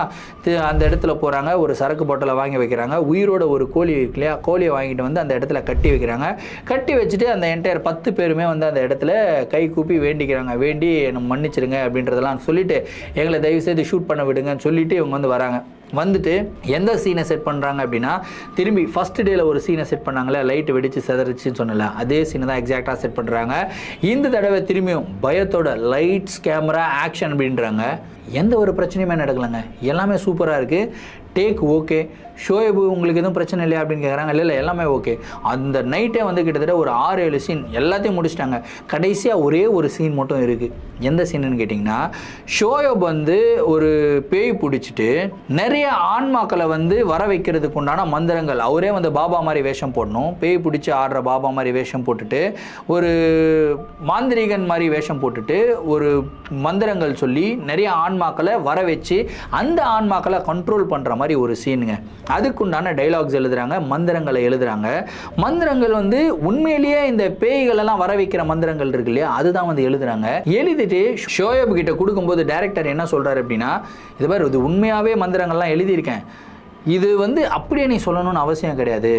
அந்த இடத்துல போகிறாங்க, ஒரு சரக்கு பாட்டிலை வாங்கி வைக்கிறாங்க, உயிரோட ஒரு கோழி இருக்கு இல்லையா, கோழியை வாங்கிட்டு வந்து அந்த இடத்துல கட்டி வைக்கிறாங்க. கட்டி வச்சுட்டு அந்த என்டையர் 10 பேருமே வந்து அந்த இடத்துல கை கூப்பி வேண்டிக்கிறாங்க, வேண்டி நம்ம மன்னிச்சிருங்க அப்படின்றதெல்லாம் சொல்லிட்டு எங்களை தயவுசெய்து ஷூட் பண்ண விடுங்கன்னு சொல்லிட்டு இவங்க வந்து வராங்க. வந்துட்டு எந்த சீனை செட் பண்ணுறாங்க அப்படின்னா, திரும்பி ஃபர்ஸ்ட் டேல ஒரு சீனை செட் பண்ணாங்களே, லைட் வெடிச்சு செதறிச்சுன்னு சொன்னல, அதே சீனை தான் எக்ஸாக்டாக செட் பண்ணுறாங்க. இந்த தடவை திரும்பியும் பயத்தோட லைட்ஸ் கேமரா ஆக்ஷன் அப்படின்றாங்க. எந்த ஒரு பிரச்சனையுமே நடக்கலைங்க, எல்லாமே சூப்பராக இருக்குது. டேக் ஓகே, ஷோயபு உங்களுக்கு எதுவும் பிரச்சனை இல்லையா அப்படின்னு கேட்குறாங்க. இல்லை எல்லாமே ஓகே. அந்த நைட்டே வந்து கிட்டத்தட்ட ஒரு 6-7 சீன் எல்லாத்தையும் முடிச்சிட்டாங்க. கடைசியாக ஒரே ஒரு சீன் மட்டும் இருக்குது. எந்த சீனுன்னு கேட்டிங்கன்னா, ஷோயப் வந்து ஒரு பேய் பிடிச்சிட்டு நிறைய ஆன்மாக்களை வந்து வர வைக்கிறதுக்கு உண்டான மந்திரங்கள், அவரே வந்து பாபா மாதிரி வேஷம் போடணும், பேய் பிடிச்சி ஆடுற பாபா மாதிரி வேஷம் போட்டுட்டு, ஒரு மாந்திரிகன் மாதிரி வேஷம் போட்டுட்டு, ஒரு மந்திரங்கள் சொல்லி நிறைய ஆன்மாக்களை வர வச்சு அந்த ஆன்மாக்களை கண்ட்ரோல் பண்ணுற மாதிரி ஒரு சீனுங்க. அதுக்குண்டான டைலாக்ஸ் எழுதுறாங்க, மந்திரங்களை எழுதுறாங்க. மந்திரங்கள் வந்து உண்மையிலேயே இந்த பேய்கள் எல்லாம் வர வைக்கிற மந்திரங்கள் இருக்கு இல்லையா, அதுதான் வந்து எழுதுறாங்க. எழுதிட்டு ஷோயப் கிட்ட கொடுக்கும்போது டைரக்டர் என்ன சொல்றாரு அப்படின்னா, இது மாதிரி இது உண்மையாவே மந்திரங்கள்லாம் எழுதியிருக்கேன், இது வந்து அப்படியே நீ சொல்லணும்னு அவசியம் கிடையாது,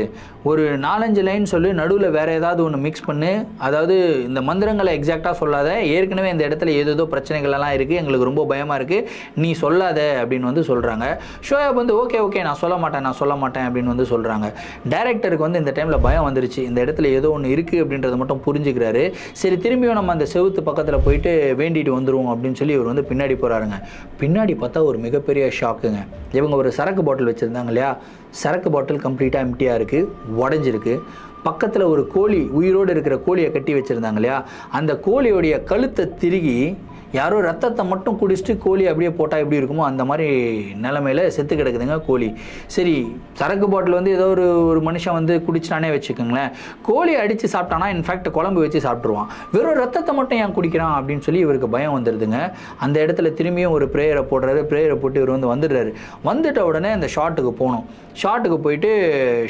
ஒரு 4-5 லைன் சொல்லி நடுவில் வேறு ஏதாவது ஒன்று மிக்ஸ் பண்ணு, அதாவது இந்த மந்திரங்களை எக்ஸாக்டாக சொல்லாத, ஏற்கனவே இந்த இடத்துல ஏதேதோ பிரச்சனைகள்லாம் இருக்குது, எங்களுக்கு ரொம்ப பயமாக இருக்குது, நீ சொல்லாத அப்படின்னு வந்து சொல்கிறாங்க. ஷோயப் வந்து ஓகே நான் சொல்ல மாட்டேன் அப்படின்னு வந்து சொல்கிறாங்க. டைரக்டருக்கு வந்து இந்த டைமில் பயம் வந்துருச்சு, இந்த இடத்துல ஏதோ ஒன்று இருக்குது அப்படின்றத மட்டும் புரிஞ்சுக்கிறாரு. சரி திரும்பியும் நம்ம அந்த செவுத்து பக்கத்தில் போயிட்டு வேண்டிட்டு வந்துடுவோம் அப்படின்னு சொல்லி இவர் வந்து பின்னாடி போகிறாருங்க. பின்னாடி பார்த்தா ஒரு மிகப்பெரிய ஷாக்குங்க. இவங்க ஒரு சரக்கு பாட்டில் வச்சுருந்தாங்க இல்லையா, சரக்கு பாட்டில் கம்ப்ளீட்டாக எம்டியாக இருக்குது, உடஞ்சிருக்கு. பக்கத்தில் ஒரு கோழி, உயிரோடு இருக்கிற கோழியை கட்டி வச்சுருந்தாங்க இல்லையா, அந்த கோழியோடைய கழுத்தை திருகி யாரோ ரத்தத்தை மட்டும் குடிச்சிட்டு கோழி அப்படியே போட்டால் எப்படி இருக்குமோ அந்த மாதிரி நிலமையில செத்து கிடக்குதுங்க கோழி. சரி சரக்கு பாட்டில் வந்து ஏதோ ஒரு மனுஷன் வந்து குடிச்சிட்டானே வச்சுக்கோங்களேன், கோழி அடித்து சாப்பிட்டானா இன்ஃபேக்ட் குழம்பு வச்சு சாப்பிட்ருவான், வெறும் ரத்தத்தை மட்டும் ஏன் குடிக்கிறான் அப்படின்னு சொல்லி இவருக்கு பயம் வந்துடுதுங்க. அந்த இடத்துல திரும்பியும் ஒரு ப்ரேயரை போடுறாரு, ப்ரேயரை போட்டு இவர் வந்து வந்துடுறாரு. வந்துட்ட உடனே அந்த ஷாட்டுக்கு போகணும். ஷாட்டுக்கு போயிட்டு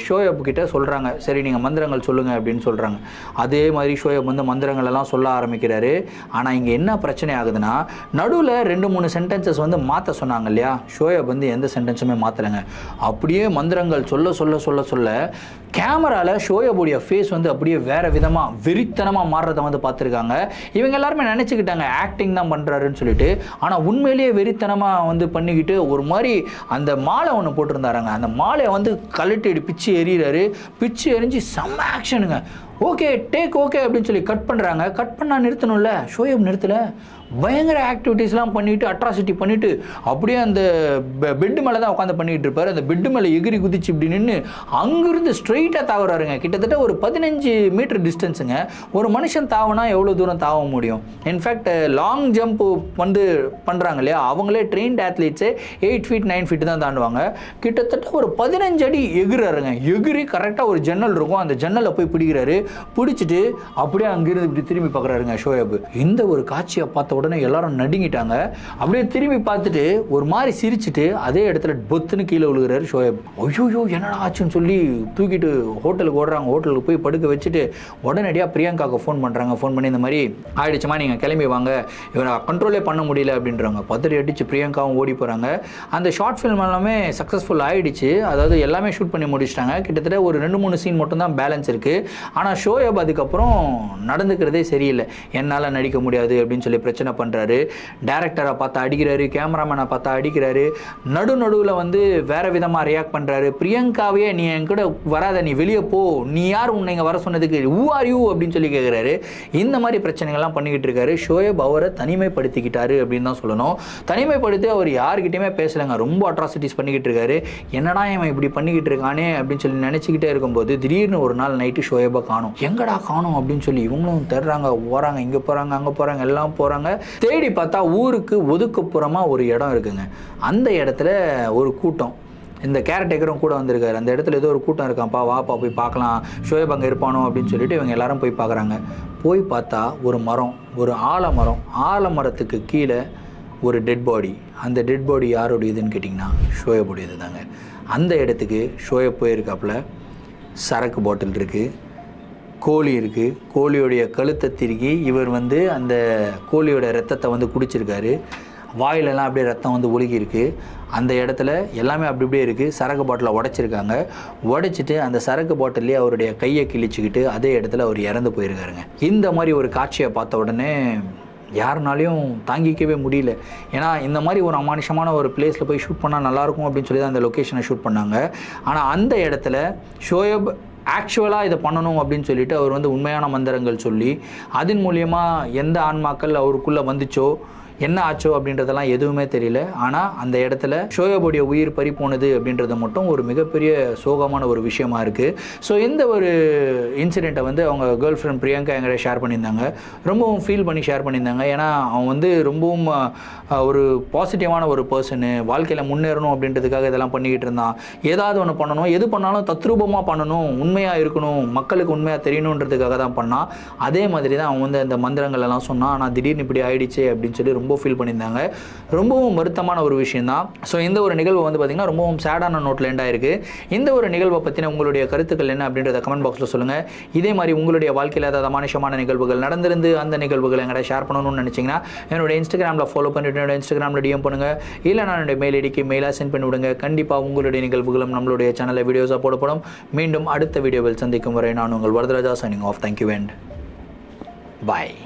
ஷோயப் கிட்ட சொல்கிறாங்க, சரி நீங்கள் மந்திரங்கள் சொல்லுங்கள் அப்படின்னு சொல்கிறாங்க. அதே மாதிரி ஷோயப் வந்து மந்திரங்கள் எல்லாம் சொல்ல ஆரம்பிக்கிறாரு. ஆனால் இங்கே என்ன பிரச்சனை ஆகுதுன்னா, நடுவில் 2-3 சென்டென்சஸ் வந்து மாற்ற சொன்னாங்க இல்லையா, ஷோயப் வந்து எந்த சென்டென்ஸுமே மாற்றலைங்க. அப்படியே மந்திரங்கள் சொல்ல கேமராவில் ஷோயபுடைய ஃபேஸ் வந்து அப்படியே வேறு விதமாக வெறித்தனமாக மாறுறதை வந்து பார்த்துருக்காங்க. இவங்க எல்லாருமே நினச்சிக்கிட்டாங்க ஆக்டிங் தான் பண்ணுறாருன்னு சொல்லிட்டு, ஆனால் உண்மையிலேயே வெறித்தனமாக வந்து பண்ணிக்கிட்டு ஒரு மாதிரி அந்த மாலை ஒன்று போட்டிருந்தாருங்க, அந்த மாலையை வந்து கழட்டி பிச்சு எறிகிறாரு. பிச்சு எரிஞ்சு செம்ம ஆக்ஷனுங்க. ஓகே டேக் ஓகே அப்படின்னு சொல்லி கட் பண்ணுறாங்க. கட் பண்ணால் நிறுத்தணும்ல, ஷோயப் நிறுத்தலை, பயங்கர ஆக்டிவிட்டீஸ்லாம் பண்ணிவிட்டு அட்ராசிட்டி பண்ணிவிட்டு அப்படியே அந்த பெட்டு மேலே தான் உட்காந்து பண்ணிகிட்டு இருப்பார். அந்த பெட்டு மேலே எகிரி குதிச்சு இப்படி நின்று அங்கேருந்து ஸ்ட்ரெயிட்டாக தாவுறாருங்க. கிட்டத்தட்ட ஒரு 15 மீட்டர் டிஸ்டன்ஸுங்க. ஒரு மனுஷன் தாவனா எவ்வளோ தூரம் தாவ முடியும்? இன்ஃபேக்ட் லாங் ஜம்ப் வந்து பண்ணுறாங்க இல்லையா, அவங்களே ட்ரெயின்ட் ஆத்லீட்ஸே 8 ஃபீட் 9 ஃபீட் தான் தாண்டுவாங்க. கிட்டத்தட்ட ஒரு 15 அடி எகுறாருங்க. எகிரி கரெக்டாக ஒரு ஜன்னல் இருக்கும், அந்த ஜன்னலில் போய் பிடிக்கிறாரு. பிடிச்சிட்டு அப்படியே அங்கிருந்து இப்படி திரும்பி பார்க்குறாருங்க ஷோயப். இந்த ஒரு காட்சியை பார்த்த உடனே எல்லாரும் நடுங்கிட்டாங்க. அப்படியே திரும்பி பார்த்துட்டு ஒரு மாதிரி சிரிச்சுட்டு அதே இடத்துல பொத்துன்னு கீழே விழுகிறாரு ஷோயப். ஐயோ என்னடா ஆச்சுன்னு சொல்லி தூக்கிட்டு ஹோட்டலுக்கு ஓடுறாங்க. ஹோட்டலுக்கு போய் படுக்க வச்சுட்டு உடனடியாக பிரியங்காவுக்கு ஃபோன் பண்ணுறாங்க. ஃபோன் பண்ணி இந்த மாதிரி ஆயிடுச்சுமா, நீங்கள் கிளம்பி வாங்க, இவரை கண்ட்ரோலே பண்ண முடியல அப்படின்றாங்க. பதறி அடிச்சு பிரியங்காவும் ஓடி போகிறாங்க. அந்த ஷார்ட் ஃபிலிம் எல்லாமே சக்ஸஸ்ஃபுல் ஆகிடுச்சு. அதாவது எல்லாமே ஷூட் பண்ணி முடிச்சிட்டாங்க. கிட்டத்தட்ட ஒரு 2-3 சீன் மட்டும் தான் பேலன்ஸ் இருக்குது. ஆனால் ஷோயப் அதுக்கப்புறம் நடந்துக்கிறதே சரியில்லை. என்னால் நடிக்க முடியாது அப்படின்னு சொல்லி பிரச்சனை பண்ணுறாரு. டைரக்டரை பார்த்தா அடிக்கிறாரு, கேமராமேனை பார்த்தா அடிக்கிறாரு. நடுவில் வந்து வேறு விதமாக ரியாக்ட் பண்ணுறாரு. பிரியங்காவே நீ என் கூட வராத, நீ வெளியே போ, நீ யார் உன்னை இங்கே வர சொன்னதுக்கு, ஹூ ஆர் யூ அப்படின்னு சொல்லி கேட்குறாரு. இந்த மாதிரி பிரச்சனைகள்லாம் பண்ணிக்கிட்டு இருக்காரு. ஷோயப் அவரை தனிமைப்படுத்திக்கிட்டாரு அப்படின்னு தான் சொல்லணும். தனிமைப்படுத்தி அவர் யார்கிட்டையுமே பேசலைங்க. ரொம்ப அட்ராசிட்டிஸ் பண்ணிக்கிட்டு இருக்காரு. என்னடா இவன் இப்படி பண்ணிக்கிட்டு இருக்கானே அப்படின்னு சொல்லி நினச்சிக்கிட்டே இருக்கும்போது திடீர்னு ஒரு நாள் நைட்டு ஷோயப்பை காணும். எங்கடா காணும் அப்படின்னு சொல்லி இவங்களும் தேடுறாங்க. போகிறாங்க, இங்கே போகிறாங்க, அங்கே போகிறாங்க, எல்லாம் போகிறாங்க. தேடி பார்த்தா ஊருக்கு ஒதுக்குப்புறமா ஒரு இடம் இருக்குங்க. அந்த இடத்துல ஒரு கூட்டம் இந்த கேரக்டரும் கூட வந்திருக்காரு. அந்த இடத்துல ஏதோ ஒரு கூட்டம் இருக்கான்ப்பா, வாப்பா போய் பார்க்கலாம், ஷோயப் அங்கே இருப்பானோ அப்படின்னு சொல்லிட்டு இவங்க எல்லாரும் போய் பார்க்குறாங்க. போய் பார்த்தா ஒரு மரம், ஒரு ஆலமரம், ஆலமரத்துக்கு கீழே ஒரு டெட் பாடி. அந்த டெட் பாடி யாரோடையதுன்னு கேட்டிங்கன்னா ஷோயபுடையது தாங்க. அந்த இடத்துக்கு ஷோயப் போயிருக்காப்புல. சரக்கு பாட்டில் இருக்குது, கோழி இருக்குது, கோழியோடைய கழுத்தை திருகி இவர் வந்து அந்த கோழியோட ரத்தத்தை வந்து குடிச்சிருக்காரு. வாயிலெல்லாம் அப்படியே ரத்தம் வந்து ஒழுகிருக்கு. அந்த இடத்துல எல்லாமே அப்படி இப்படியே இருக்குது. சரக்கு பாட்டிலை உடைச்சிருக்காங்க. உடைச்சிட்டு அந்த சரக்கு பாட்டிலே அவருடைய கையை கிழிச்சிக்கிட்டு அதே இடத்துல அவர் இறந்து போயிருக்காருங்க. இந்த மாதிரி ஒரு காட்சியை பார்த்த உடனே யாருனாலையும் தாங்கிக்கவே முடியல. ஏன்னா இந்த மாதிரி ஒரு அமானுஷமான ஒரு பிளேஸில் போய் ஷூட் பண்ணால் நல்லாயிருக்கும் அப்படின்னு சொல்லி தான் அந்த லொக்கேஷனை ஷூட் பண்ணாங்க. ஆனால் அந்த இடத்துல ஷோயப் ஆக்சுவலாக இதை பண்ணணும் அப்படின்னு சொல்லிட்டு அவர் வந்து உண்மையான மந்திரங்கள் சொல்லி அதன் மூலியமாக எந்த ஆன்மாக்கள் அவருக்குள்ளே வந்துச்சோ என்ன ஆச்சோ அப்படின்றதெல்லாம் எதுவுமே தெரியல. ஆனால் அந்த இடத்துல ஷோயபுடைய உயிர் பறி போனது அப்படின்றது மட்டும் ஒரு மிகப்பெரிய சோகமான ஒரு விஷயமா இருக்குது. ஸோ இந்த ஒரு இன்சிடெண்ட்டை வந்து அவங்க கேர்ள் ஃப்ரெண்ட் பிரியங்கா எங்கிட்ட ஷேர் பண்ணியிருந்தாங்க. ரொம்பவும் ஃபீல் பண்ணி ஷேர் பண்ணியிருந்தாங்க. ஏன்னா அவன் வந்து ரொம்பவும் ஒரு பாசிட்டிவான ஒரு பர்சனு, வாழ்க்கையில் முன்னேறணும் அப்படின்றதுக்காக இதெல்லாம் பண்ணிக்கிட்டு இருந்தான். ஏதாவது ஒன்று பண்ணணும், எது பண்ணாலும் தத்ரூபமாக பண்ணணும், உண்மையாக இருக்கணும், மக்களுக்கு உண்மையாக தெரியணுன்றதுக்காக தான் பண்ணான். அதே மாதிரி தான் அவன் வந்து அந்த மந்திரங்கள் எல்லாம் சொன்னான். ஆனால் திடீர்னு இப்படி ஆயிடுச்சு அப்படின்னு சொல்லி ரொம்ப ஃபீல் பண்ணியிருந்தாங்க. ரொம்பவும் வருத்தமான ஒரு விஷயம் தான். ஸோ இந்த ஒரு நிகழ்வு வந்து பார்த்திங்கன்னா ரொம்பவும் சேடான நோட்டில் எண்ட் ஆயிருக்கு. இந்த ஒரு நிகழ்வை பற்றின உங்களுடைய கருத்துக்கள் என்ன அப்படின்றத கமெண்ட் பாக்ஸில் சொல்லுங்கள். இதே மாதிரி உங்களுடைய வாழ்க்கையில் ஏதாவது அமானுஷமான நிகழ்வுகள் நடந்திருந்து அந்த நிகழ்வுகளை எங்கள்கிட்ட ஷேர் பண்ணணும்னு நினச்சிங்கன்னா என்னோட இன்ஸ்டாகிராமில் ஃபாலோ பண்ணிட்டு என்னோட இன்ஸ்டாகிராமில் டிஎம் பண்ணுங்கள். இல்லை நான் என்னுடைய மெயில் ஐடிக்கு மெயிலாக சென்ட் பண்ணி விடுங்க. கண்டிப்பாக உங்களுடைய நிகழ்வுகளும் நம்மளுடைய சேனலில் வீடியோஸாக போடப்படும். மீண்டும் அடுத்த வீடியோவில் சந்திக்கும் வரை நான் உங்கள் Varadaraja signing off. Thank you and bye.